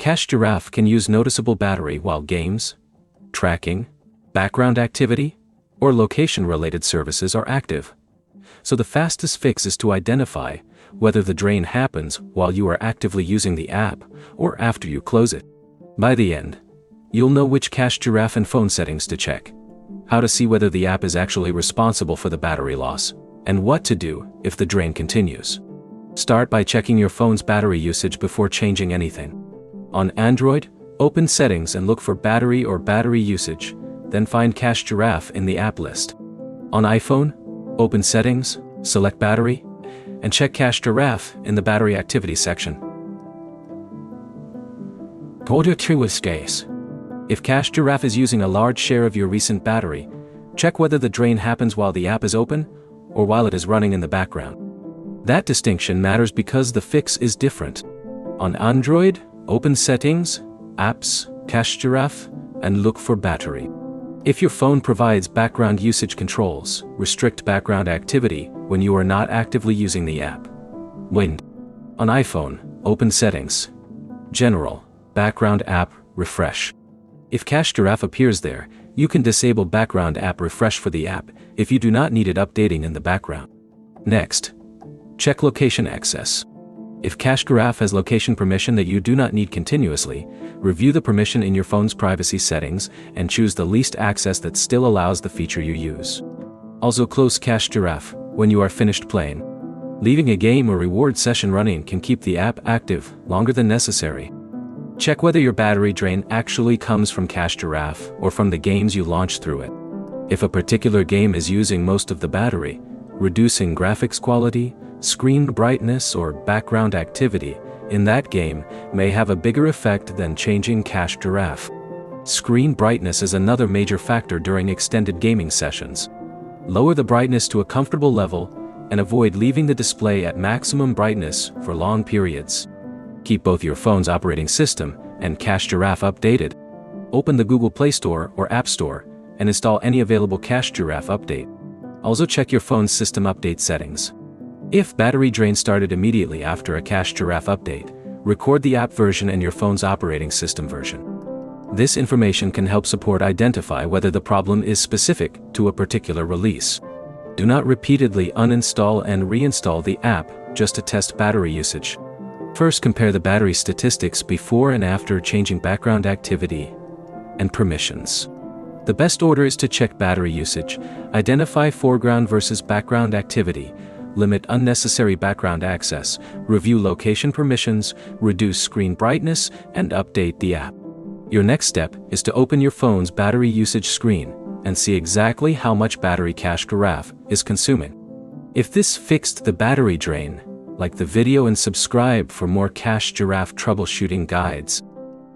Cache Giraffe can use noticeable battery while games, tracking, background activity, or location-related services are active. So the fastest fix is to identify whether the drain happens while you are actively using the app or after you close it. By the end, you'll know which Cache Giraffe and phone settings to check, how to see whether the app is actually responsible for the battery loss, and what to do if the drain continues. Start by checking your phone's battery usage before changing anything. On Android, open Settings and look for Battery or Battery Usage, then find Cache Giraffe in the app list. On iPhone, open Settings, select Battery, and check Cache Giraffe in the Battery Activity section. Order 2 is case. If Cache Giraffe is using a large share of your recent battery, check whether the drain happens while the app is open or while it is running in the background. That distinction matters because the fix is different. On Android, open Settings, Apps, Cache Giraffe, and look for Battery. If your phone provides background usage controls, restrict background activity when you are not actively using the app. Wind. On iPhone, open Settings, General, Background App, Refresh. If Cache Giraffe appears there, you can disable Background App Refresh for the app if you do not need it updating in the background. Next, check Location Access. If Cache Giraffe has location permission that you do not need continuously, review the permission in your phone's privacy settings and choose the least access that still allows the feature you use. Also close Cache Giraffe when you are finished playing. Leaving a game or reward session running can keep the app active longer than necessary. Check whether your battery drain actually comes from Cache Giraffe or from the games you launch through it. If a particular game is using most of the battery, reducing graphics quality, screen brightness, or background activity in that game may have a bigger effect than changing Cache Giraffe. Screen brightness is another major factor during extended gaming sessions. Lower the brightness to a comfortable level and avoid leaving the display at maximum brightness for long periods. Keep both your phone's operating system and Cache Giraffe updated. Open the Google Play Store or App Store and install any available Cache Giraffe update. Also check your phone's system update settings. If battery drain started immediately after a Cache Giraffe update, record the app version and your phone's operating system version. This information can help support identify whether the problem is specific to a particular release. Do not repeatedly uninstall and reinstall the app just to test battery usage. First, compare the battery statistics before and after changing background activity and permissions. The best order is to check battery usage, identify foreground versus background activity, limit unnecessary background access, review location permissions, reduce screen brightness, and update the app. Your next step is to open your phone's battery usage screen and see exactly how much battery Cache Giraffe is consuming. If this fixed the battery drain, like the video and subscribe for more Cache Giraffe troubleshooting guides.